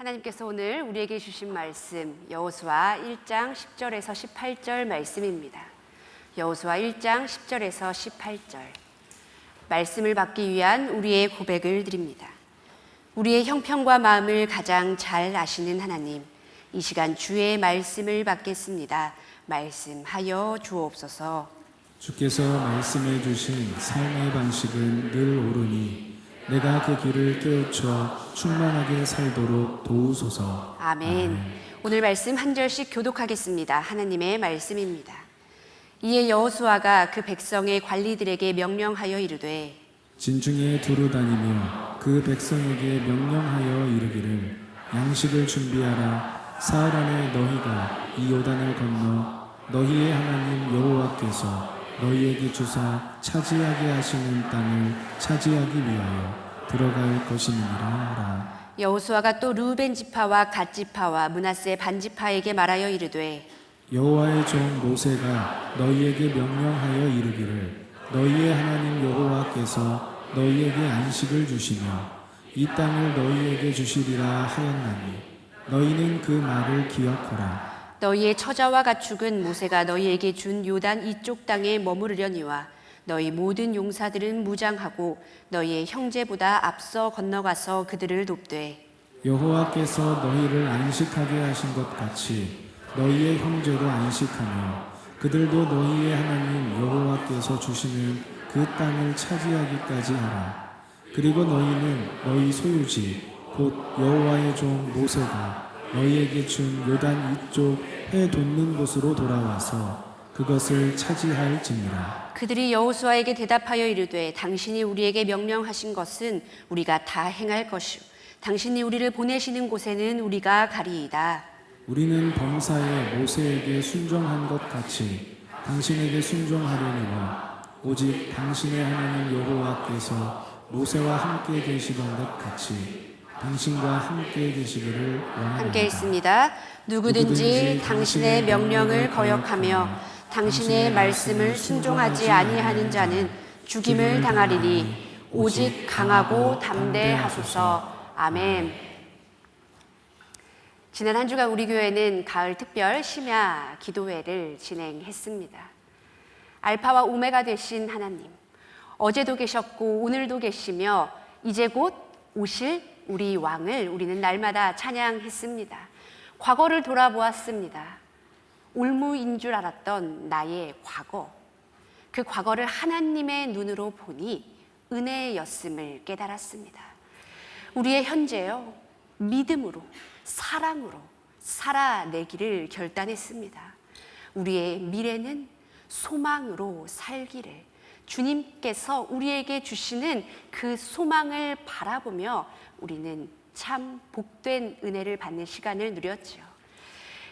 하나님께서 오늘 우리에게 주신 말씀 여호수아 1장 10절에서 18절 말씀입니다. 여호수아 1장 10절에서 18절 말씀을 받기 위한 우리의 고백을 드립니다. 우리의 형편과 마음을 가장 잘 아시는 하나님, 이 시간 주의 말씀을 받겠습니다. 말씀하여 주옵소서. 주께서 말씀해 주신 삶의 방식은 늘 옳으니 내가 그 길을 깨우쳐 충만하게 살도록 도우소서. 아멘. 오늘 말씀 한 절씩 교독하겠습니다. 하나님의 말씀입니다. 이에 여호수아가 그 백성의 관리들에게 명령하여 이르되 진중에 두루 다니며 그 백성에게 명령하여 이르기를 양식을 준비하라. 사흘 안에 너희가 이 요단을 건너 너희의 하나님 여호와께서 너희에게 주사 차지하게 하시는 땅을 차지하기 위하여 들어갈 것이니라 하라. 여호수아가 또 르우벤 지파와 갓 지파와 므낫세 반 지파에게 말하여 이르되 여호와의 종 모세가 너희에게 명령하여 이르기를 너희의 하나님 여호와께서 너희에게 안식을 주시며 이 땅을 너희에게 주시리라 하였나니 너희는 그 말을 기억하라. 너희의 처자와 가축은 모세가 너희에게 준 요단 이쪽 땅에 머무르려니와 너희 모든 용사들은 무장하고 너희의 형제보다 앞서 건너가서 그들을 돕되 여호와께서 너희를 안식하게 하신 것 같이 너희의 형제도 안식하며 그들도 너희의 하나님 여호와께서 주시는 그 땅을 차지하기까지 하라. 그리고 너희는 너희 소유지 곧 여호와의 종 모세가 너희에게 준 요단 이쪽 해 돋는 곳으로 돌아와서 그것을 차지할지니라. 그들이 여호수아에게 대답하여 이르되 당신이 우리에게 명령하신 것은 우리가 다 행할 것이요 당신이 우리를 보내시는 곳에는 우리가 가리이다. 우리는 범사에 모세에게 순종한 것 같이 당신에게 순종하려니와 오직 당신의 하나님 여호와께서 모세와 함께 계시던 것 같이 당신과 함께 계시기를 원합니다. 함께 있습니다. 누구든지 당신의 명령을 거역하며 당신의 말씀을 순종하지 아니하는 자는 죽임을 당하리니 오직 강하고 담대하소서. 아멘. 지난 한 주간 우리 교회는 가을 특별 심야 기도회를 진행했습니다. 알파와 오메가 되신 하나님, 어제도 계셨고 오늘도 계시며 이제 곧 오실 우리 왕을 우리는 날마다 찬양했습니다. 과거를 돌아보았습니다. 올무인 줄 알았던 나의 과거, 그 과거를 하나님의 눈으로 보니 은혜였음을 깨달았습니다. 우리의 현재요, 믿음으로 사랑으로 살아내기를 결단했습니다. 우리의 미래는 소망으로 살기를 주님께서 우리에게 주시는 그 소망을 바라보며 우리는 참 복된 은혜를 받는 시간을 누렸지요.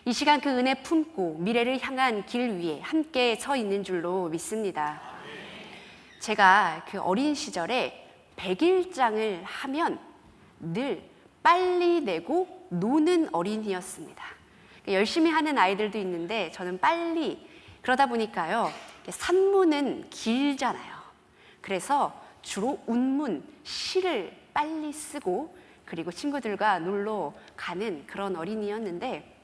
이 시간 그 은혜 품고 미래를 향한 길 위에 함께 서 있는 줄로 믿습니다. 제가 그 어린 시절에 100일장을 하면 늘 빨리 내고 노는 어린이였습니다. 열심히 하는 아이들도 있는데 저는 빨리, 그러다 보니까요 산문은 길잖아요. 그래서 주로 운문, 시를 빨리 쓰고 그리고 친구들과 놀러 가는 그런 어린이였는데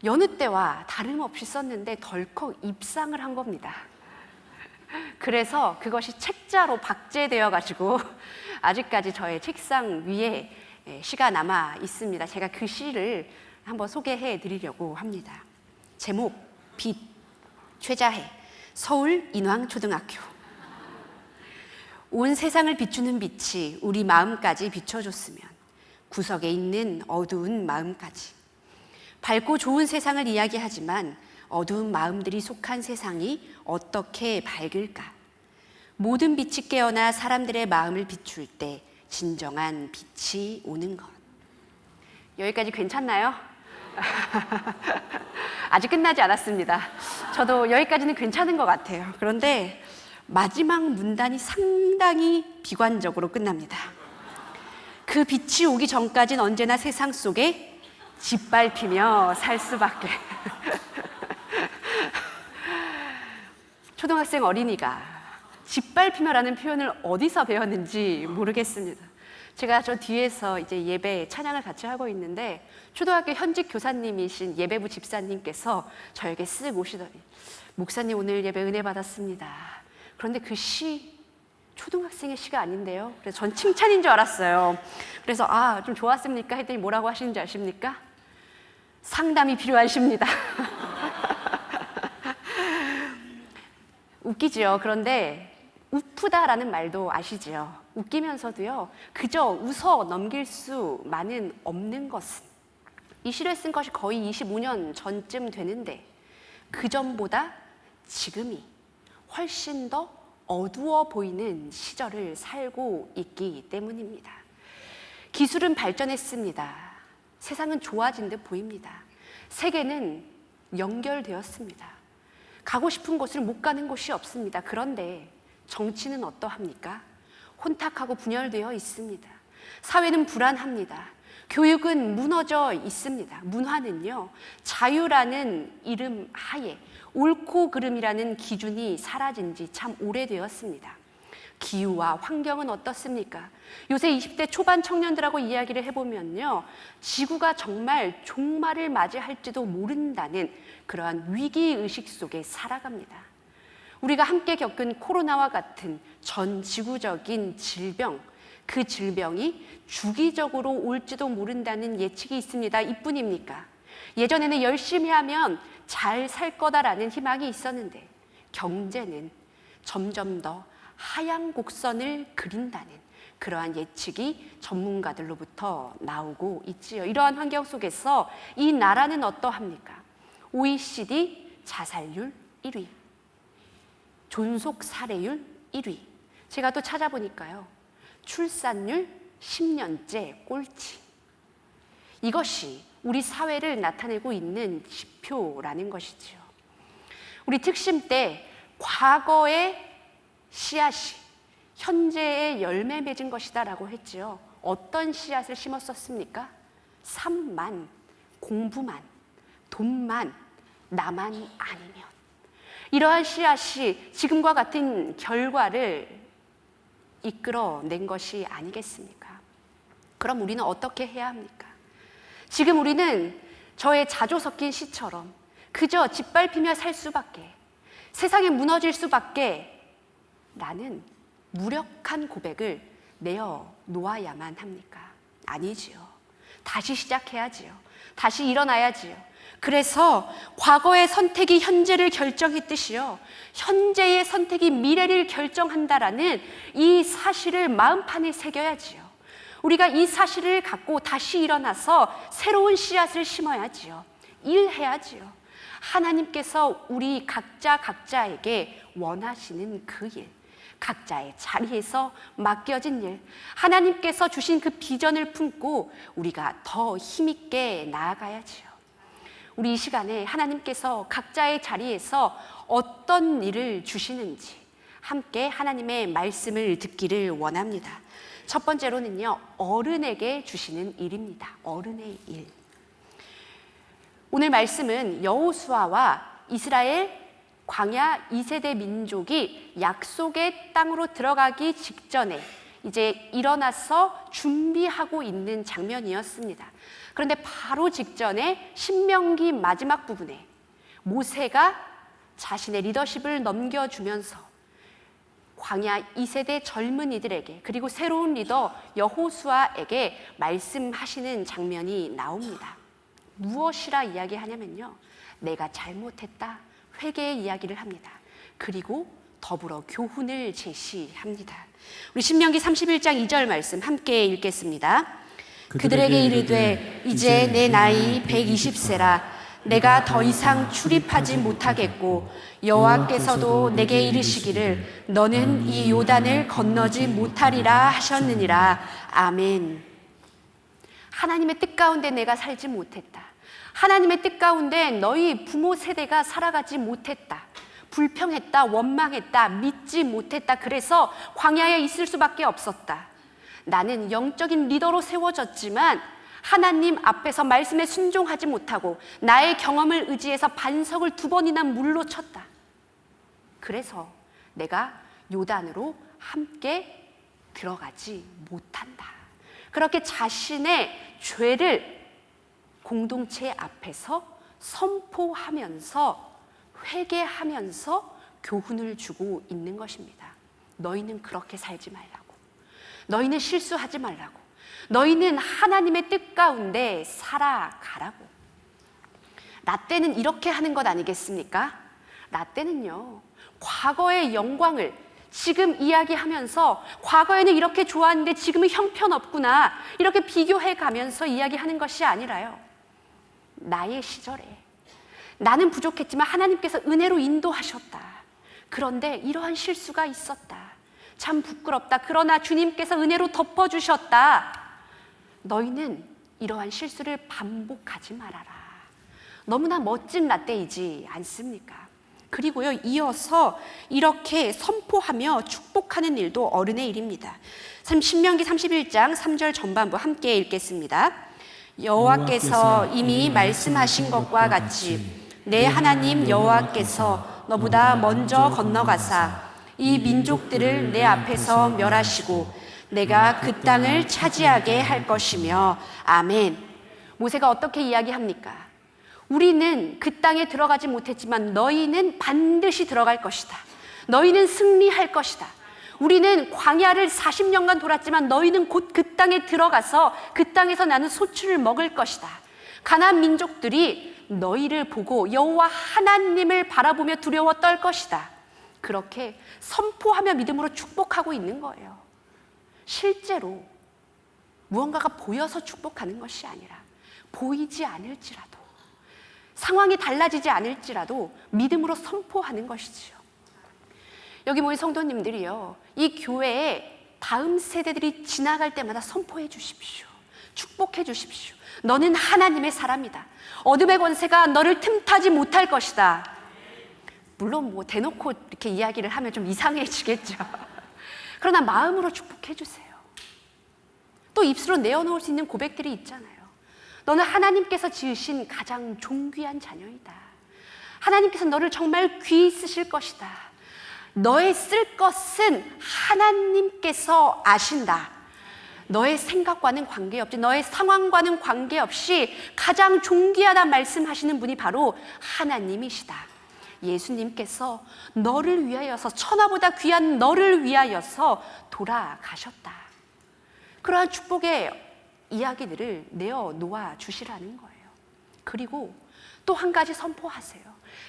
여느 때와 다름없이 썼는데 덜컥 입상을 한 겁니다. 그래서 그것이 책자로 박제되어 가지고 아직까지 저의 책상 위에 시가 남아 있습니다. 제가 그 시를 한번 소개해 드리려고 합니다. 제목 빛, 최자해, 서울 인왕초등학교. 온 세상을 비추는 빛이 우리 마음까지 비춰줬으면 구석에 있는 어두운 마음까지. 밝고 좋은 세상을 이야기하지만 어두운 마음들이 속한 세상이 어떻게 밝을까? 모든 빛이 깨어나 사람들의 마음을 비출 때 진정한 빛이 오는 것. 여기까지 괜찮나요? 아직 끝나지 않았습니다. 저도 여기까지는 괜찮은 것 같아요. 그런데 마지막 문단이 상당히 비관적으로 끝납니다. 그 빛이 오기 전까지는 언제나 세상 속에 짓밟히며 살 수밖에. 초등학생 어린이가 짓밟히며라는 표현을 어디서 배웠는지 모르겠습니다. 제가 저 뒤에서 이제 예배 찬양을 같이 하고 있는데 초등학교 현직 교사님이신 예배부 집사님께서 저에게 쓱 오시더니 목사님 오늘 예배 은혜 받았습니다. 그런데 그 시 초등학생의 시가 아닌데요. 그래서 전 칭찬인 줄 알았어요. 그래서 좀 좋았습니까? 했더니 뭐라고 하시는지 아십니까? 상담이 필요하십니다. 웃기죠. 그런데 우프다라는 말도 아시죠? 웃기면서도요, 그저 웃어 넘길 수만은 없는 것은 이 시를 쓴 것이 거의 25년 전쯤 되는데 그 전보다 지금이 훨씬 더 어두워 보이는 시절을 살고 있기 때문입니다. 기술은 발전했습니다. 세상은 좋아진 듯 보입니다. 세계는 연결되었습니다. 가고 싶은 곳을 못 가는 곳이 없습니다. 그런데 정치는 어떠합니까? 혼탁하고 분열되어 있습니다. 사회는 불안합니다. 교육은 무너져 있습니다. 문화는요, 자유라는 이름 하에 옳고 그름이라는 기준이 사라진 지 참 오래되었습니다. 기후와 환경은 어떻습니까? 요새 20대 초반 청년들하고 이야기를 해보면요, 지구가 정말 종말을 맞이할지도 모른다는 그러한 위기의식 속에 살아갑니다. 우리가 함께 겪은 코로나와 같은 전 지구적인 질병, 그 질병이 주기적으로 올지도 모른다는 예측이 있습니다. 이뿐입니까? 예전에는 열심히 하면 잘 살 거다라는 희망이 있었는데 경제는 점점 더 하향 곡선을 그린다는 그러한 예측이 전문가들로부터 나오고 있지요. 이러한 환경 속에서 이 나라는 어떠합니까? OECD 자살률 1위, 존속 살해율 1위. 제가 또 찾아보니까요, 출산율 10년째 꼴찌. 이것이 우리 사회를 나타내고 있는 지표라는 것이지요. 우리 특심 때 과거의 씨앗이 현재의 열매 맺은 것이다라고 했지요. 어떤 씨앗을 심었었습니까? 삶만, 공부만, 돈만, 나만 아니면. 이러한 씨앗이 지금과 같은 결과를 이끌어낸 것이 아니겠습니까? 그럼 우리는 어떻게 해야 합니까? 지금 우리는 저의 자조 섞인 시처럼 그저 짓밟히며 살 수밖에, 세상에 무너질 수밖에, 나는 무력한 고백을 내어놓아야만 합니까? 아니지요. 다시 시작해야지요. 다시 일어나야지요. 그래서 과거의 선택이 현재를 결정했듯이요, 현재의 선택이 미래를 결정한다라는 이 사실을 마음판에 새겨야지요. 우리가 이 사실을 갖고 다시 일어나서 새로운 씨앗을 심어야지요. 일해야지요. 하나님께서 우리 각자에게 원하시는 그 일, 각자의 자리에서 맡겨진 일, 하나님께서 주신 그 비전을 품고 우리가 더 힘있게 나아가야지요. 우리 이 시간에 하나님께서 각자의 자리에서 어떤 일을 주시는지 함께 하나님의 말씀을 듣기를 원합니다. 첫 번째로는요, 어른에게 주시는 일입니다. 어른의 일. 오늘 말씀은 여호수아와 이스라엘 광야 2세대 민족이 약속의 땅으로 들어가기 직전에 이제 일어나서 준비하고 있는 장면이었습니다. 그런데 바로 직전에 신명기 마지막 부분에 모세가 자신의 리더십을 넘겨주면서 광야 2세대 젊은이들에게, 그리고 새로운 리더 여호수아에게 말씀하시는 장면이 나옵니다. 무엇이라 이야기하냐면요, 내가 잘못했다, 회개의 이야기를 합니다. 그리고 더불어 교훈을 제시합니다. 우리 신명기 31장 2절 말씀 함께 읽겠습니다. 그들에게 이르되 이제 내 나이 120세라 내가 더 이상 출입하지 못하겠고 여호와께서도 내게 이르시기를 너는 이 요단을 건너지 못하리라 하셨느니라. 아멘. 하나님의 뜻 가운데 내가 살지 못했다. 하나님의 뜻 가운데 너희 부모 세대가 살아가지 못했다. 불평했다, 원망했다, 믿지 못했다. 그래서 광야에 있을 수밖에 없었다. 나는 영적인 리더로 세워졌지만 하나님 앞에서 말씀에 순종하지 못하고 나의 경험을 의지해서 반석을 2번이나 물로 쳤다. 그래서 내가 요단으로 함께 들어가지 못한다. 그렇게 자신의 죄를 공동체 앞에서 선포하면서 회개하면서 교훈을 주고 있는 것입니다. 너희는 그렇게 살지 말라고. 너희는 실수하지 말라고. 너희는 하나님의 뜻 가운데 살아가라고. 라떼는 이렇게 하는 것 아니겠습니까? 라떼는요, 과거의 영광을 지금 이야기하면서 과거에는 이렇게 좋았는데 지금은 형편없구나, 이렇게 비교해 가면서 이야기하는 것이 아니라요, 나의 시절에 나는 부족했지만 하나님께서 은혜로 인도하셨다. 그런데 이러한 실수가 있었다. 참 부끄럽다. 그러나 주님께서 은혜로 덮어주셨다. 너희는 이러한 실수를 반복하지 말아라. 너무나 멋진 라떼이지 않습니까? 그리고요, 이어서 이렇게 선포하며 축복하는 일도 어른의 일입니다. 신명기 31장 3절 전반부 함께 읽겠습니다. 여호와께서 이미 말씀하신 것과 같이 내 하나님 여호와께서 너보다 먼저 건너가사 이 민족들을 내 앞에서 멸하시고 내가 그 땅을 차지하게 할 것이며. 아멘. 모세가 어떻게 이야기합니까? 우리는 그 땅에 들어가지 못했지만 너희는 반드시 들어갈 것이다. 너희는 승리할 것이다. 우리는 광야를 40년간 돌았지만 너희는 곧 그 땅에 들어가서 그 땅에서 나는 소출을 먹을 것이다. 가나안 민족들이 너희를 보고 여호와 하나님을 바라보며 두려워 떨 것이다. 그렇게 선포하며 믿음으로 축복하고 있는 거예요. 실제로 무언가가 보여서 축복하는 것이 아니라 보이지 않을지라도, 상황이 달라지지 않을지라도 믿음으로 선포하는 것이지요. 여기 모인 성도님들이요, 이 교회에 다음 세대들이 지나갈 때마다 선포해 주십시오. 축복해 주십시오. 너는 하나님의 사람이다. 어둠의 권세가 너를 틈타지 못할 것이다. 물론 뭐 대놓고 이렇게 이야기를 하면 좀 이상해지겠죠. 그러나 마음으로 축복해 주세요. 또 입술로 내어놓을 수 있는 고백들이 있잖아요. 너는 하나님께서 지으신 가장 존귀한 자녀이다. 하나님께서 너를 정말 귀히 쓰실 것이다. 너의 쓸 것은 하나님께서 아신다. 너의 생각과는 관계없이, 너의 상황과는 관계없이 가장 존귀하다 말씀하시는 분이 바로 하나님이시다. 예수님께서 너를 위하여서, 천하보다 귀한 너를 위하여서 돌아가셨다. 그러한 축복의 이야기들을 내어놓아 주시라는 거예요. 그리고 또 한 가지 선포하세요.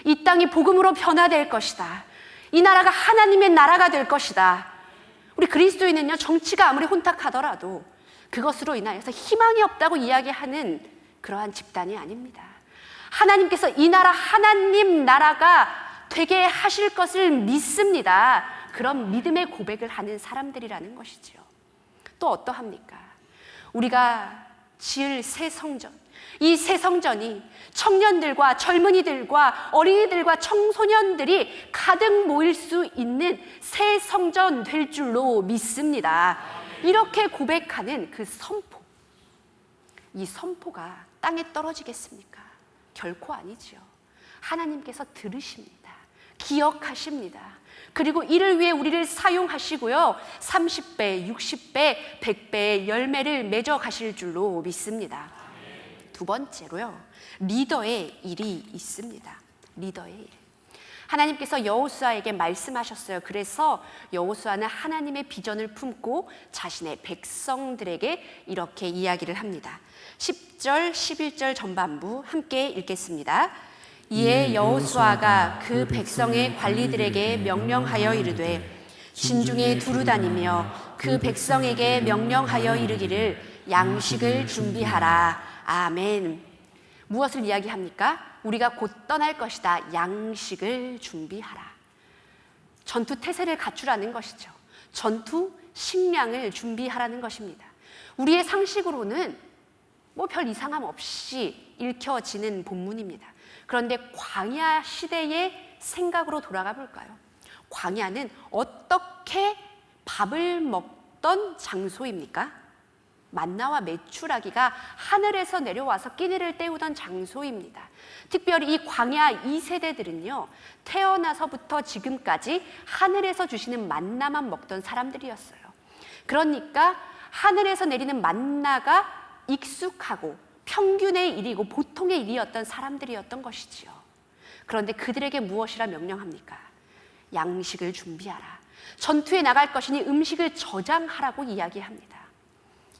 이 땅이 복음으로 변화될 것이다. 이 나라가 하나님의 나라가 될 것이다. 우리 그리스도인은요, 정치가 아무리 혼탁하더라도 그것으로 인하여서 희망이 없다고 이야기하는 그러한 집단이 아닙니다. 하나님께서 이 나라, 하나님 나라가 되게 하실 것을 믿습니다. 그런 믿음의 고백을 하는 사람들이라는 것이지요. 또 어떠합니까? 우리가 지을 새 성전, 이 새 성전이 청년들과 젊은이들과 어린이들과 청소년들이 가득 모일 수 있는 새 성전 될 줄로 믿습니다. 이렇게 고백하는 그 선포, 이 선포가 땅에 떨어지겠습니까? 결코 아니지요. 하나님께서 들으십니다. 기억하십니다. 그리고 이를 위해 우리를 사용하시고요, 30배, 60배, 100배의 열매를 맺어 가실 줄로 믿습니다. 두 번째로요, 리더의 일이 있습니다. 리더의 일. 하나님께서 여호수아에게 말씀하셨어요. 그래서 여호수아는 하나님의 비전을 품고 자신의 백성들에게 이렇게 이야기를 합니다. 10절, 11절 전반부 함께 읽겠습니다. 이에 여호수아가 그 백성의 관리들에게 명령하여 이르되 진중에 두루 다니며 그 백성에게 명령하여 이르기를 양식을 준비하라. 아멘. 무엇을 이야기합니까? 우리가 곧 떠날 것이다. 양식을 준비하라. 전투 태세를 갖추라는 것이죠. 전투 식량을 준비하라는 것입니다. 우리의 상식으로는 뭐 별 이상함 없이 읽혀지는 본문입니다. 그런데 광야 시대의 생각으로 돌아가 볼까요? 광야는 어떻게 밥을 먹던 장소입니까? 만나와 메추라기가 하늘에서 내려와서 끼니를 때우던 장소입니다. 특별히 이 광야 2세대들은요, 태어나서부터 지금까지 하늘에서 주시는 만나만 먹던 사람들이었어요. 그러니까 하늘에서 내리는 만나가 익숙하고 평균의 일이고 보통의 일이었던 사람들이었던 것이지요. 그런데 그들에게 무엇이라 명령합니까? 양식을 준비하라. 전투에 나갈 것이니 음식을 저장하라고 이야기합니다.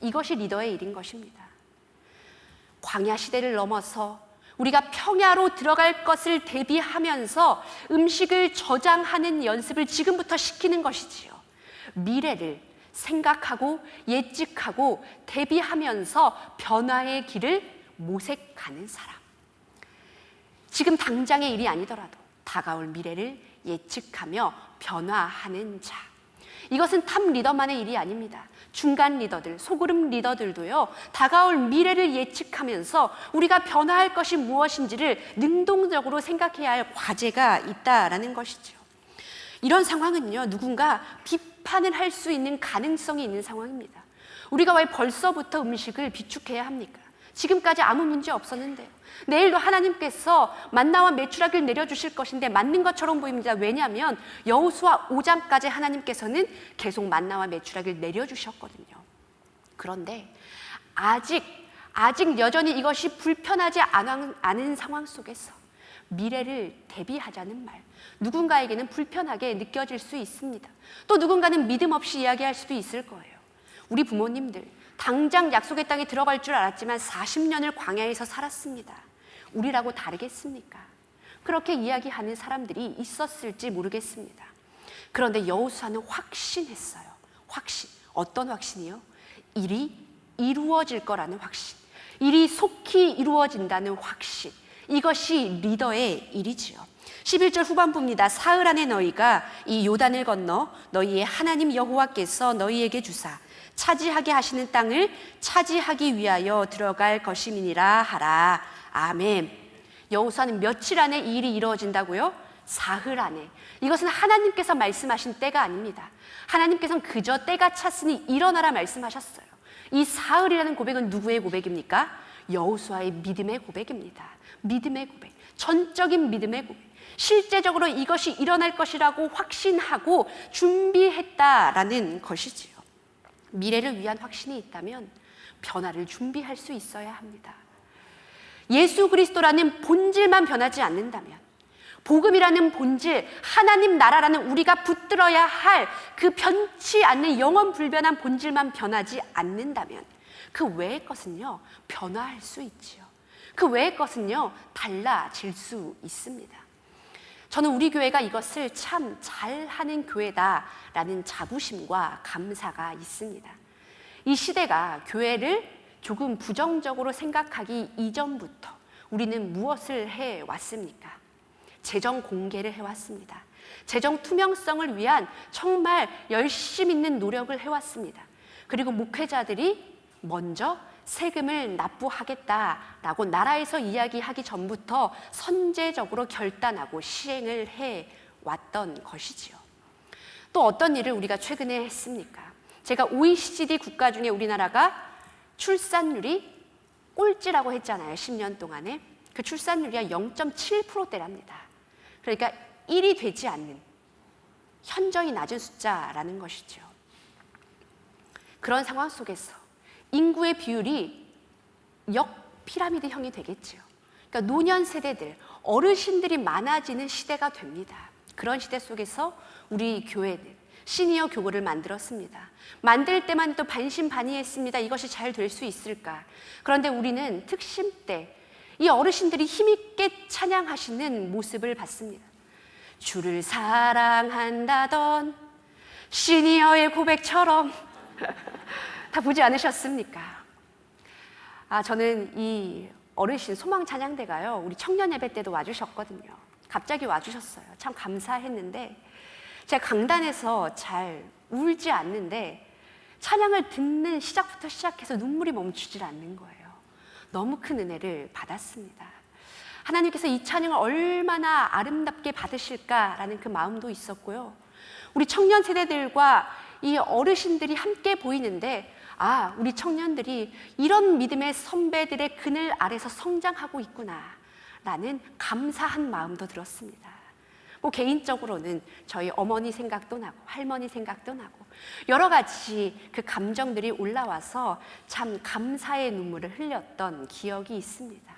이것이 리더의 일인 것입니다. 광야 시대를 넘어서 우리가 평야로 들어갈 것을 대비하면서 음식을 저장하는 연습을 지금부터 시키는 것이지요. 미래를 생각하고 예측하고 대비하면서 변화의 길을 모색하는 사람. 지금 당장의 일이 아니더라도 다가올 미래를 예측하며 변화하는 자. 이것은 탑 리더만의 일이 아닙니다. 중간 리더들, 소그룹 리더들도요, 다가올 미래를 예측하면서 우리가 변화할 것이 무엇인지를 능동적으로 생각해야 할 과제가 있다라는 것이죠. 이런 상황은요, 누군가 비판을 할 수 있는 가능성이 있는 상황입니다. 우리가 왜 벌써부터 음식을 비축해야 합니까? 지금까지 아무 문제 없었는데요. 내일도 하나님께서 만나와 메추라기를 내려주실 것인데 맞는 것처럼 보입니다. 왜냐하면 여호수아 5장까지 하나님께서는 계속 만나와 메추라기를 내려주셨거든요. 그런데 아직 여전히 이것이 불편하지 않은 상황 속에서 미래를 대비하자는 말, 누군가에게는 불편하게 느껴질 수 있습니다. 또 누군가는 믿음 없이 이야기할 수도 있을 거예요. 우리 부모님들 당장 약속의 땅에 들어갈 줄 알았지만 40년을 광야에서 살았습니다. 우리라고 다르겠습니까? 그렇게 이야기하는 사람들이 있었을지 모르겠습니다. 그런데 여호수아는 확신했어요. 확신. 어떤 확신이요? 일이 이루어질 거라는 확신. 일이 속히 이루어진다는 확신. 이것이 리더의 일이지요. 11절 후반부입니다. 사흘 안에 너희가 이 요단을 건너 너희의 하나님 여호와께서 너희에게 주사 차지하게 하시는 땅을 차지하기 위하여 들어갈 것임이니라 하라. 아멘. 여호수아는 며칠 안에 이 일이 이루어진다고요? 사흘 안에. 이것은 하나님께서 말씀하신 때가 아닙니다. 하나님께서는 그저 때가 찼으니 일어나라 말씀하셨어요. 이 사흘이라는 고백은 누구의 고백입니까? 여호수아의 믿음의 고백입니다. 믿음의 고백, 전적인 믿음의 고백. 실제적으로 이것이 일어날 것이라고 확신하고 준비했다라는 것이지요. 미래를 위한 확신이 있다면 변화를 준비할 수 있어야 합니다. 예수 그리스도라는 본질만 변하지 않는다면, 복음이라는 본질, 하나님 나라라는 우리가 붙들어야 할 그 변치 않는 영원 불변한 본질만 변하지 않는다면 그 외의 것은요, 변화할 수 있지요. 그 외의 것은요, 달라질 수 있습니다. 저는 우리 교회가 이것을 참 잘하는 교회다라는 자부심과 감사가 있습니다. 이 시대가 교회를 조금 부정적으로 생각하기 이전부터 우리는 무엇을 해왔습니까? 재정 공개를 해왔습니다. 재정 투명성을 위한 정말 열심 있는 노력을 해왔습니다. 그리고 목회자들이 먼저 세금을 납부하겠다라고 나라에서 이야기하기 전부터 선제적으로 결단하고 시행을 해왔던 것이지요. 또 어떤 일을 우리가 최근에 했습니까? 제가 OECD 국가 중에 우리나라가 출산율이 꼴찌라고 했잖아요. 10년 동안에. 그 출산율이 0.7%대랍니다. 그러니까 1이 되지 않는 현저히 낮은 숫자라는 것이죠. 그런 상황 속에서 인구의 비율이 역피라미드형이 되겠죠. 그러니까 노년 세대들, 어르신들이 많아지는 시대가 됩니다. 그런 시대 속에서 우리 교회는 시니어 교구를 만들었습니다. 만들 때만 또 반신반의했습니다. 이것이 잘 될 수 있을까? 그런데 우리는 특심 때 이 어르신들이 힘있게 찬양하시는 모습을 봤습니다. 주를 사랑한다던 시니어의 고백처럼 다 보지 않으셨습니까? 저는 이 어르신 소망 찬양대가요, 우리 청년 예배 때도 와주셨거든요. 갑자기 와주셨어요. 참 감사했는데 제가 강단에서 잘 울지 않는데 찬양을 듣는 시작부터 시작해서 눈물이 멈추질 않는 거예요. 너무 큰 은혜를 받았습니다. 하나님께서 이 찬양을 얼마나 아름답게 받으실까라는 그 마음도 있었고요. 우리 청년 세대들과 이 어르신들이 함께 보이는데 우리 청년들이 이런 믿음의 선배들의 그늘 아래서 성장하고 있구나라는 감사한 마음도 들었습니다. 뭐 개인적으로는 저희 어머니 생각도 나고 할머니 생각도 나고 여러 가지 그 감정들이 올라와서 참 감사의 눈물을 흘렸던 기억이 있습니다.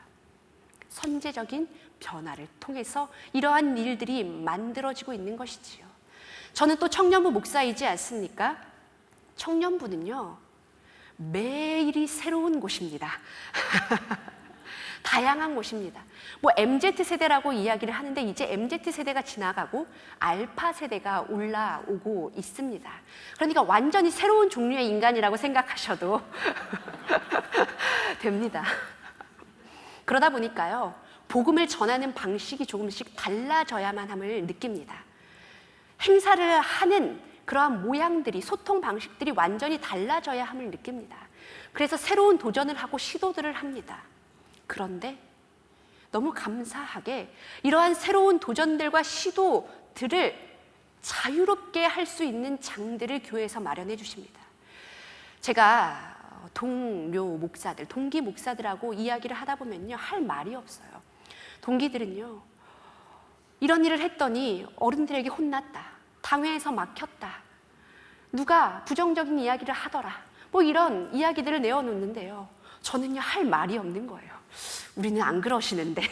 선제적인 변화를 통해서 이러한 일들이 만들어지고 있는 것이지요. 저는 또 청년부 목사이지 않습니까? 청년부는요, 매일이 새로운 곳입니다. 다양한 곳입니다. 뭐 MZ세대라고 이야기를 하는데 이제 MZ세대가 지나가고 알파세대가 올라오고 있습니다. 그러니까 완전히 새로운 종류의 인간이라고 생각하셔도 됩니다. 그러다 보니까요, 복음을 전하는 방식이 조금씩 달라져야만 함을 느낍니다. 행사를 하는 그러한 모양들이, 소통 방식들이 완전히 달라져야 함을 느낍니다. 그래서 새로운 도전을 하고 시도들을 합니다. 그런데 너무 감사하게 이러한 새로운 도전들과 시도들을 자유롭게 할 수 있는 장들을 교회에서 마련해 주십니다. 제가 동료 목사들, 동기 목사들하고 이야기를 하다 보면요, 할 말이 없어요. 동기들은요, 이런 일을 했더니 어른들에게 혼났다, 당회에서 막혔다, 누가 부정적인 이야기를 하더라, 뭐 이런 이야기들을 내어놓는데요, 저는요 할 말이 없는 거예요. 우리는 안 그러시는데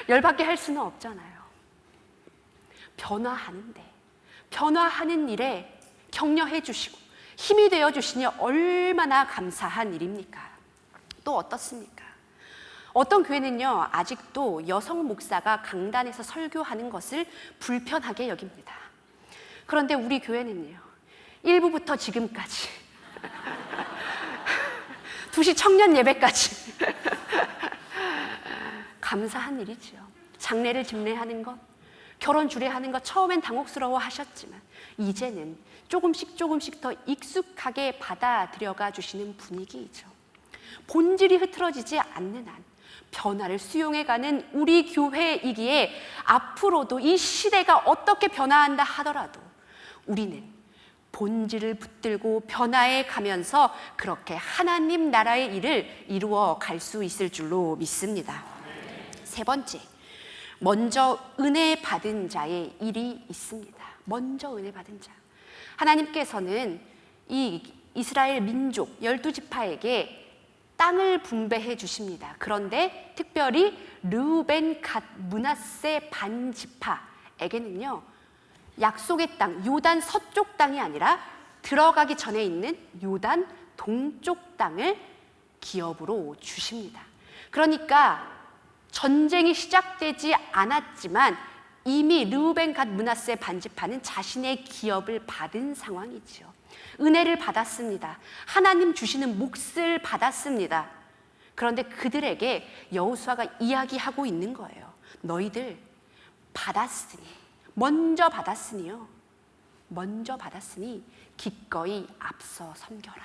열받게 할 수는 없잖아요. 변화하는데, 변화하는 일에 격려해 주시고 힘이 되어 주시니 얼마나 감사한 일입니까? 또 어떻습니까? 어떤 교회는요, 아직도 여성 목사가 강단에서 설교하는 것을 불편하게 여깁니다. 그런데 우리 교회는요, 1부부터 지금까지 2시 청년 예배까지 감사한 일이죠. 장례를 집례하는 것, 결혼 주례하는 것 처음엔 당혹스러워 하셨지만 이제는 조금씩 더 익숙하게 받아들여가 주시는 분위기이죠. 본질이 흐트러지지 않는 한 변화를 수용해가는 우리 교회이기에 앞으로도 이 시대가 어떻게 변화한다 하더라도 우리는 본질을 붙들고 변화해 가면서 그렇게 하나님 나라의 일을 이루어 갈 수 있을 줄로 믿습니다. 세 번째, 먼저 은혜 받은 자의 일이 있습니다. 먼저 은혜 받은 자. 하나님께서는 이 이스라엘 민족 12지파에게 땅을 분배해 주십니다. 그런데 특별히 르우벤, 갓, 므낫세 반지파에게는요, 약속의 땅, 요단 서쪽 땅이 아니라 들어가기 전에 있는 요단 동쪽 땅을 기업으로 주십니다. 그러니까 전쟁이 시작되지 않았지만 이미 르우벤, 갓, 므낫세 반지파는 자신의 기업을 받은 상황이죠. 은혜를 받았습니다. 하나님 주시는 몫을 받았습니다. 그런데 그들에게 여호수아가 이야기하고 있는 거예요. 너희들 받았으니, 먼저 받았으니요, 먼저 받았으니 기꺼이 앞서 섬겨라.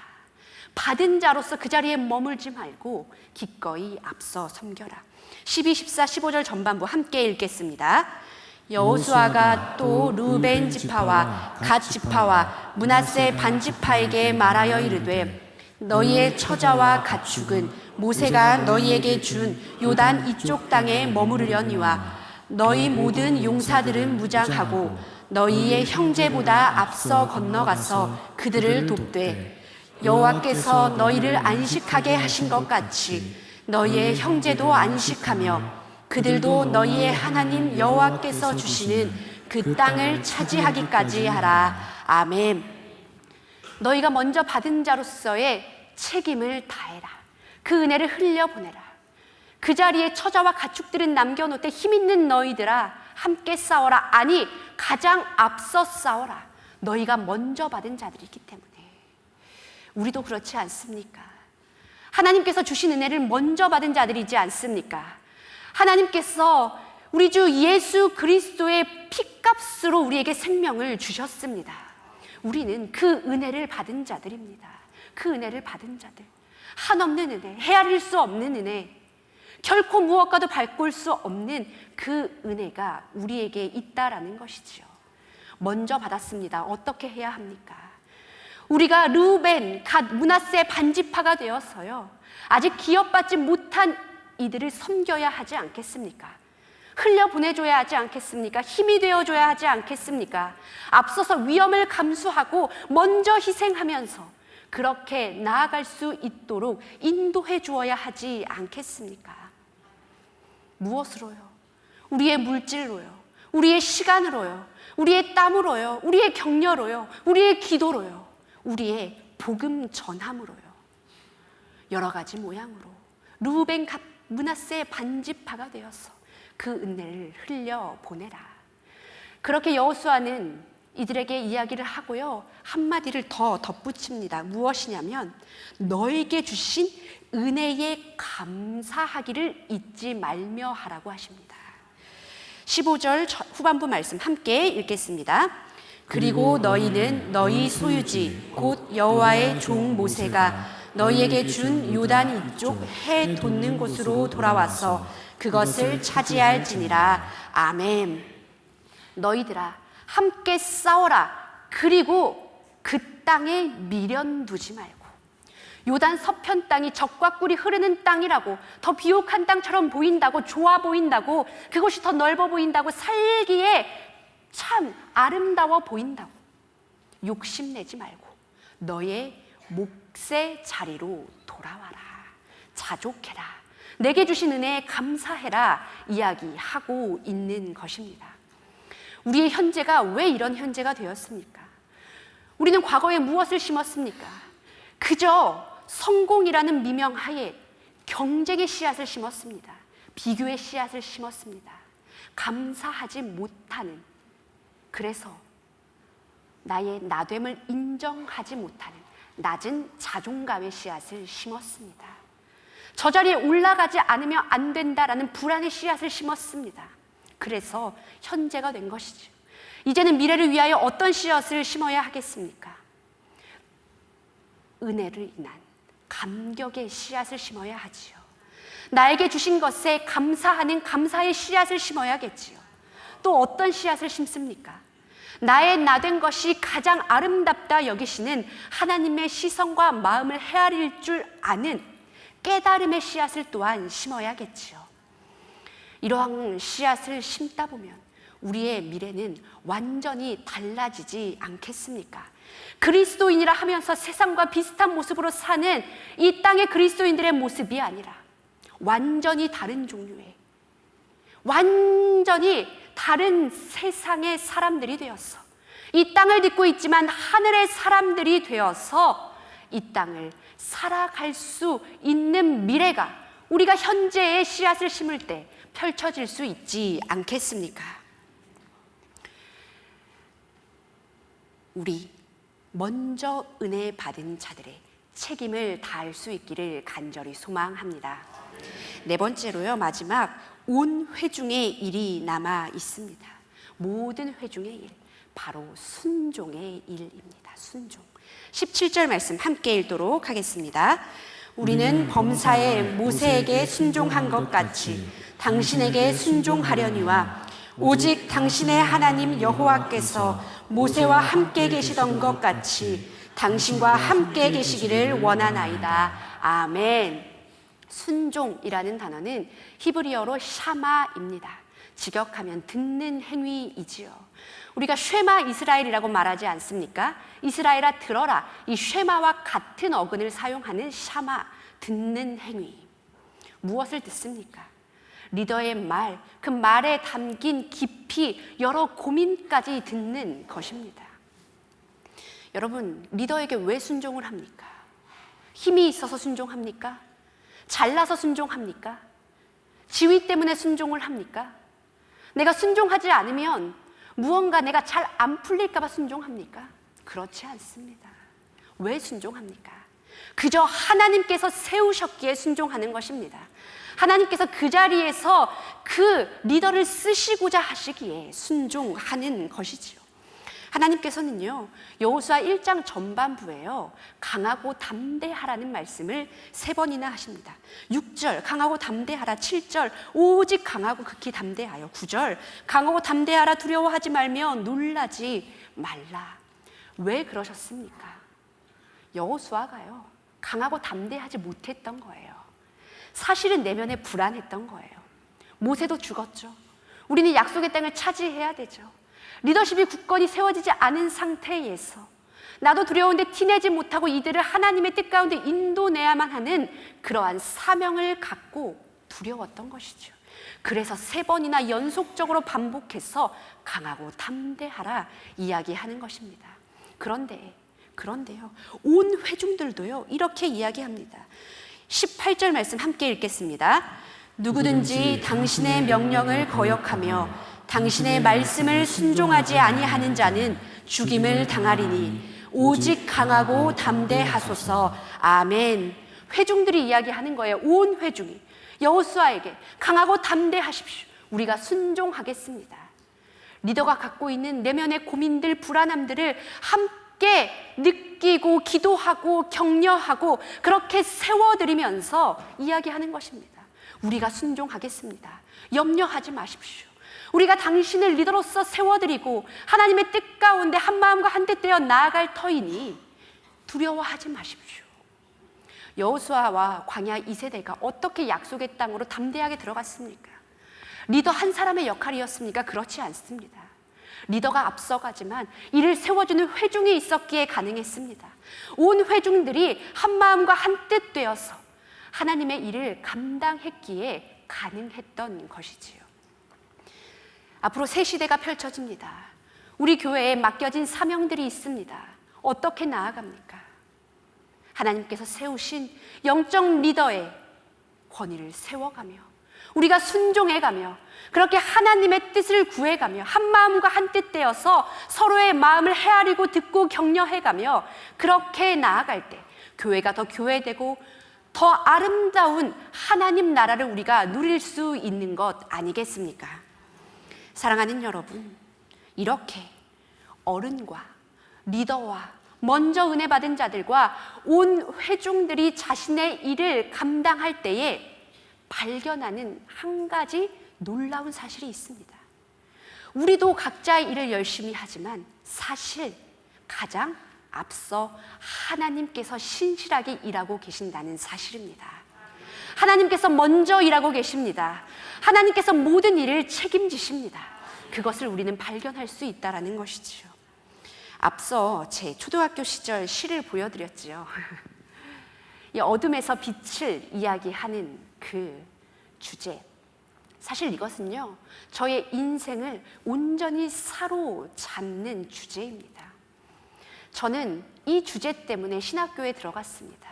받은 자로서 그 자리에 머물지 말고 기꺼이 앞서 섬겨라. 12, 14, 15절 전반부 함께 읽겠습니다. 여호수아가 또 르우벤 지파와 갓 지파와 므낫세 반지파에게 말하여 이르되 너희의 처자와 가축은 모세가 너희에게 준 요단 이쪽 땅에 머무르려니와 너희 모든 용사들은 무장하고 너희의 형제보다 앞서 건너가서 그들을 돕되 여호와께서 너희를 안식하게 하신 것 같이 너희의 형제도 안식하며 그들도 너희의 하나님 여호와께서 주시는 그 땅을 차지하기까지 하라. 아멘. 너희가 먼저 받은 자로서의 책임을 다해라. 그 은혜를 흘려보내라. 그 자리에 처자와 가축들은 남겨놓되 힘 있는 너희들아 함께 싸워라. 아니 가장 앞서 싸워라. 너희가 먼저 받은 자들이기 때문에. 우리도 그렇지 않습니까? 하나님께서 주신 은혜를 먼저 받은 자들이지 않습니까? 하나님께서 우리 주 예수 그리스도의 피값으로 우리에게 생명을 주셨습니다. 우리는 그 은혜를 받은 자들입니다. 그 은혜를 받은 자들. 한없는 은혜, 헤아릴 수 없는 은혜, 결코 무엇과도 바꿀 수 없는 그 은혜가 우리에게 있다라는 것이지요. 먼저 받았습니다. 어떻게 해야 합니까? 우리가 르우벤, 갓, 므낫세 반지파가 되어서요, 아직 기업받지 못한 이들을 섬겨야 하지 않겠습니까? 흘려보내줘야 하지 않겠습니까? 힘이 되어줘야 하지 않겠습니까? 앞서서 위험을 감수하고 먼저 희생하면서 그렇게 나아갈 수 있도록 인도해 주어야 하지 않겠습니까? 무엇으로요? 우리의 물질로요? 우리의 시간으로요? 우리의 땀으로요? 우리의 격려로요? 우리의 기도로요? 우리의 복음 전함으로요? 여러 가지 모양으로 르우벤, 갓, 므낫세의 반지파가 되어서 그 은혜를 흘려보내라. 그렇게 여호수아는 이들에게 이야기를 하고요, 한마디를 더 덧붙입니다. 무엇이냐면 너에게 주신 은혜에 감사하기를 잊지 말며 하라고 하십니다. 15절 후반부 말씀 함께 읽겠습니다. 그리고 너희는 너희 소유지 곧 여호와의 종 모세가 너희에게 준 요단 이쪽 해 돋는 곳으로 돌아와서 그것을 차지할지니라. 아멘. 너희들아 함께 싸워라. 그리고 그 땅에 미련 두지 말고. 요단 서편 땅이 젖과 꿀이 흐르는 땅이라고, 더 비옥한 땅처럼 보인다고, 좋아 보인다고, 그것이 더 넓어 보인다고, 살기에 참 아름다워 보인다고 욕심내지 말고 너의 몫의 자리로 돌아와라. 자족해라. 내게 주신 은혜에 감사해라. 이야기하고 있는 것입니다. 우리의 현재가 왜 이런 현재가 되었습니까? 우리는 과거에 무엇을 심었습니까? 그저 성공이라는 미명하에 경쟁의 씨앗을 심었습니다. 비교의 씨앗을 심었습니다. 감사하지 못하는, 그래서 나의 나됨을 인정하지 못하는 낮은 자존감의 씨앗을 심었습니다. 저 자리에 올라가지 않으면 안 된다라는 불안의 씨앗을 심었습니다. 그래서 현재가 된 것이죠. 이제는 미래를 위하여 어떤 씨앗을 심어야 하겠습니까? 은혜를 인한 감격의 씨앗을 심어야 하지요. 나에게 주신 것에 감사하는 감사의 씨앗을 심어야겠지요. 또 어떤 씨앗을 심습니까? 나의 나된 것이 가장 아름답다 여기시는 하나님의 시선과 마음을 헤아릴 줄 아는 깨달음의 씨앗을 또한 심어야겠지요. 이러한 씨앗을 심다 보면 우리의 미래는 완전히 달라지지 않겠습니까? 그리스도인이라 하면서 세상과 비슷한 모습으로 사는 이 땅의 그리스도인들의 모습이 아니라 완전히 다른 종류의, 완전히 다른 세상의 사람들이 되어서 이 땅을 딛고 있지만 하늘의 사람들이 되어서 이 땅을 살아갈 수 있는 미래가 우리가 현재의 씨앗을 심을 때 펼쳐질 수 있지 않겠습니까? 우리 먼저 은혜 받은 자들의 책임을 다할 수 있기를 간절히 소망합니다. 네 번째로요, 마지막 온 회중의 일이 남아 있습니다. 모든 회중의 일, 바로 순종의 일입니다. 순종. 17절 말씀 함께 읽도록 하겠습니다. 우리는 범사에 모세에게 순종한 것 같이 당신에게 순종하려니와 오직 당신의 하나님 여호와께서 모세와 함께 계시던 것 같이 당신과 함께 계시기를 원하나이다. 아멘. 순종이라는 단어는 히브리어로 샤마입니다. 직역하면 듣는 행위이지요. 우리가 쉐마 이스라엘이라고 말하지 않습니까? 이스라엘아 들어라. 이 쉐마와 같은 어근을 사용하는 샤마, 듣는 행위. 무엇을 듣습니까? 리더의 말, 그 말에 담긴 깊이 여러 고민까지 듣는 것입니다. 여러분, 리더에게 왜 순종을 합니까? 힘이 있어서 순종합니까? 잘나서 순종합니까? 지위 때문에 순종을 합니까? 내가 순종하지 않으면 무언가 내가 잘 안 풀릴까 봐 순종합니까? 그렇지 않습니다. 왜 순종합니까? 그저 하나님께서 세우셨기에 순종하는 것입니다. 하나님께서 그 자리에서 그 리더를 쓰시고자 하시기에 순종하는 것이지요. 하나님께서는요, 여호수아 1장 전반부에요, 강하고 담대하라는 말씀을 3번이나 하십니다. 6절 강하고 담대하라. 7절 오직 강하고 극히 담대하여. 9절 강하고 담대하라. 두려워하지 말며 놀라지 말라. 왜 그러셨습니까? 여호수아가요, 강하고 담대하지 못했던 거예요. 사실은 내면에 불안했던 거예요. 모세도 죽었죠. 우리는 약속의 땅을 차지해야 되죠. 리더십이 굳건히 세워지지 않은 상태에서 나도 두려운데 티내지 못하고 이들을 하나님의 뜻 가운데 인도내야만 하는 그러한 사명을 갖고 두려웠던 것이죠. 그래서 3번이나 연속적으로 반복해서 강하고 담대하라 이야기하는 것입니다. 그런데요, 온 회중들도요 이렇게 이야기합니다. 18절 말씀 함께 읽겠습니다. 누구든지 당신의 명령을 거역하며 당신의 말씀을 순종하지 아니하는 자는 죽임을 당하리니 오직 강하고 담대하소서. 아멘. 회중들이 이야기하는 거예요. 온 회중이 여호수아에게 강하고 담대하십시오. 우리가 순종하겠습니다. 리더가 갖고 있는 내면의 고민들, 불안함들을 함께 느끼고 기도하고 격려하고 그렇게 세워드리면서 이야기하는 것입니다. 우리가 순종하겠습니다. 염려하지 마십시오. 우리가 당신을 리더로서 세워드리고 하나님의 뜻 가운데 한마음과 한뜻 되어 나아갈 터이니 두려워하지 마십시오. 여호수아와 광야 2세대가 어떻게 약속의 땅으로 담대하게 들어갔습니까? 리더 한 사람의 역할이었습니까? 그렇지 않습니다. 리더가 앞서가지만 이를 세워주는 회중이 있었기에 가능했습니다. 온 회중들이 한마음과 한뜻 되어서 하나님의 일을 감당했기에 가능했던 것이지요. 앞으로 새 시대가 펼쳐집니다. 우리 교회에 맡겨진 사명들이 있습니다. 어떻게 나아갑니까? 하나님께서 세우신 영적 리더의 권위를 세워가며 우리가 순종해가며 그렇게 하나님의 뜻을 구해가며 한마음과 한뜻 되어서 서로의 마음을 헤아리고 듣고 격려해가며 그렇게 나아갈 때 교회가 더 교회되고 더 아름다운 하나님 나라를 우리가 누릴 수 있는 것 아니겠습니까? 사랑하는 여러분, 이렇게 어른과 리더와 먼저 은혜 받은 자들과 온 회중들이 자신의 일을 감당할 때에 발견하는 한 가지 놀라운 사실이 있습니다. 우리도 각자의 일을 열심히 하지만 사실 가장 앞서 하나님께서 신실하게 일하고 계신다는 사실입니다. 하나님께서 먼저 일하고 계십니다. 하나님께서 모든 일을 책임지십니다. 그것을 우리는 발견할 수 있다는 것이지요. 앞서 제 초등학교 시절 시를 보여드렸지요. 이 어둠에서 빛을 이야기하는 그 주제, 사실 이것은요 저의 인생을 온전히 사로잡는 주제입니다. 저는 이 주제 때문에 신학교에 들어갔습니다.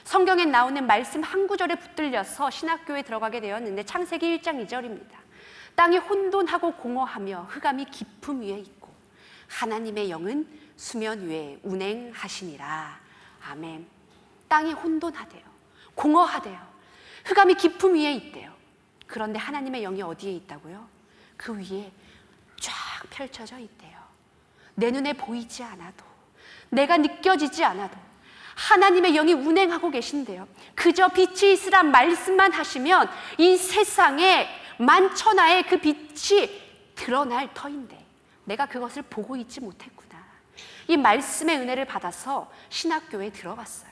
성경에 나오는 말씀 한 구절에 붙들려서 신학교에 들어가게 되었는데 창세기 1장 2절입니다. 땅이 혼돈하고 공허하며 흑암이 깊음 위에 있고 하나님의 영은 수면 위에 운행하시니라. 아멘. 땅이 혼돈하대요. 공허하대요. 흑암이 깊음 위에 있대요. 그런데 하나님의 영이 어디에 있다고요? 그 위에 쫙 펼쳐져 있대요. 내 눈에 보이지 않아도, 내가 느껴지지 않아도 하나님의 영이 운행하고 계신대요. 그저 빛이 있으란 말씀만 하시면 이 세상에 만천하의 그 빛이 드러날 터인데 내가 그것을 보고 있지 못했구나. 이 말씀의 은혜를 받아서 신학교에 들어갔어요.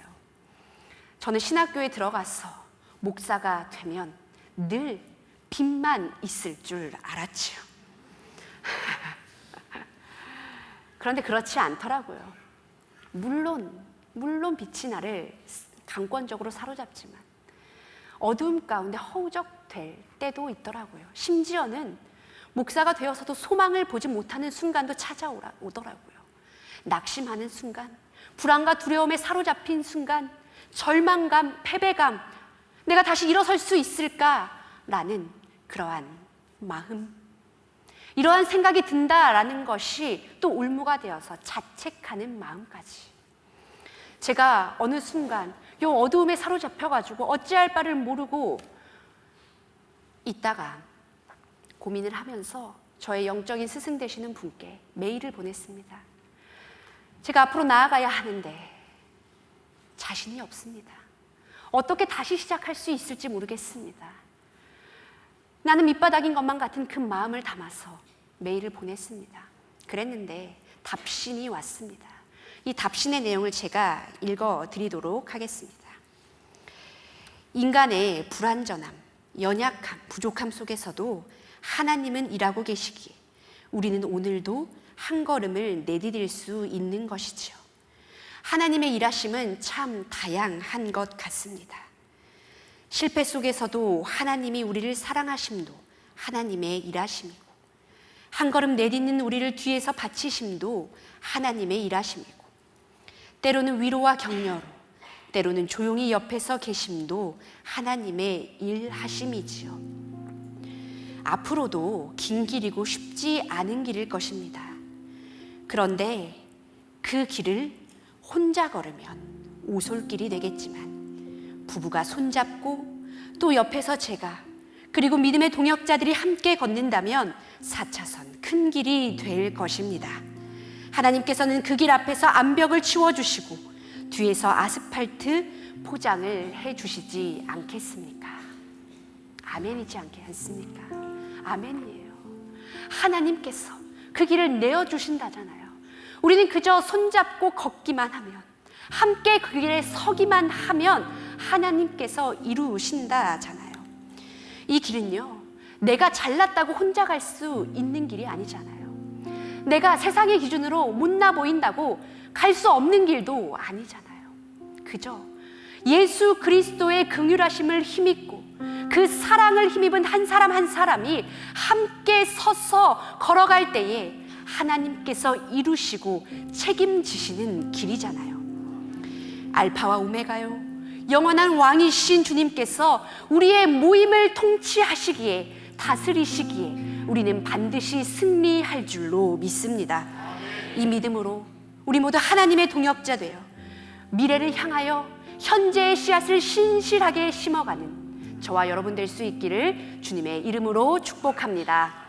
저는 신학교에 들어가서 목사가 되면 늘 빛만 있을 줄 알았지요. 그런데 그렇지 않더라고요. 물론 빛이 나를 강권적으로 사로잡지만 어두움 가운데 허우적될 때도 있더라고요. 심지어는 목사가 되어서도 소망을 보지 못하는 순간도 찾아오더라고요. 낙심하는 순간, 불안과 두려움에 사로잡힌 순간, 절망감, 패배감, 내가 다시 일어설 수 있을까라는 그러한 마음, 이러한 생각이 든다라는 것이 또 올무가 되어서 자책하는 마음까지. 제가 어느 순간 이 어두움에 사로잡혀가지고 어찌할 바를 모르고 있다가 고민을 하면서 저의 영적인 스승 되시는 분께 메일을 보냈습니다. 제가 앞으로 나아가야 하는데 자신이 없습니다. 어떻게 다시 시작할 수 있을지 모르겠습니다. 나는 밑바닥인 것만 같은 그 마음을 담아서 메일을 보냈습니다. 그랬는데 답신이 왔습니다. 이 답신의 내용을 제가 읽어드리도록 하겠습니다. 인간의 불완전함, 연약함, 부족함 속에서도 하나님은 일하고 계시기에 우리는 오늘도 한 걸음을 내디딜 수 있는 것이지요. 하나님의 일하심은 참 다양한 것 같습니다. 실패 속에서도 하나님이 우리를 사랑하심도 하나님의 일하심이고, 한 걸음 내딛는 우리를 뒤에서 받치심도 하나님의 일하심이고, 때로는 위로와 격려로, 때로는 조용히 옆에서 계심도 하나님의 일하심이지요. 앞으로도 긴 길이고 쉽지 않은 길일 것입니다. 그런데 그 길을 혼자 걸으면 오솔길이 되겠지만, 부부가 손잡고 또 옆에서 제가, 그리고 믿음의 동역자들이 함께 걷는다면 4차선 큰 길이 될 것입니다. 하나님께서는 그 길 앞에서 암벽을 치워주시고 뒤에서 아스팔트 포장을 해주시지 않겠습니까? 아멘이지 않습니까? 아멘이에요. 하나님께서 그 길을 내어주신다잖아요. 우리는 그저 손잡고 걷기만 하면, 함께 그 길에 서기만 하면 하나님께서 이루신다잖아요. 이 길은요, 내가 잘났다고 혼자 갈 수 있는 길이 아니잖아요. 내가 세상의 기준으로 못나 보인다고 갈 수 없는 길도 아니잖아요. 그저 예수 그리스도의 긍휼하심을 힘입고 그 사랑을 힘입은 한 사람 한 사람이 함께 서서 걸어갈 때에 하나님께서 이루시고 책임지시는 길이잖아요. 알파와 오메가요, 영원한 왕이신 주님께서 우리의 모임을 통치하시기에, 다스리시기에 우리는 반드시 승리할 줄로 믿습니다. 이 믿음으로 우리 모두 하나님의 동역자 되어 미래를 향하여 현재의 씨앗을 신실하게 심어가는 저와 여러분 될 수 있기를 주님의 이름으로 축복합니다.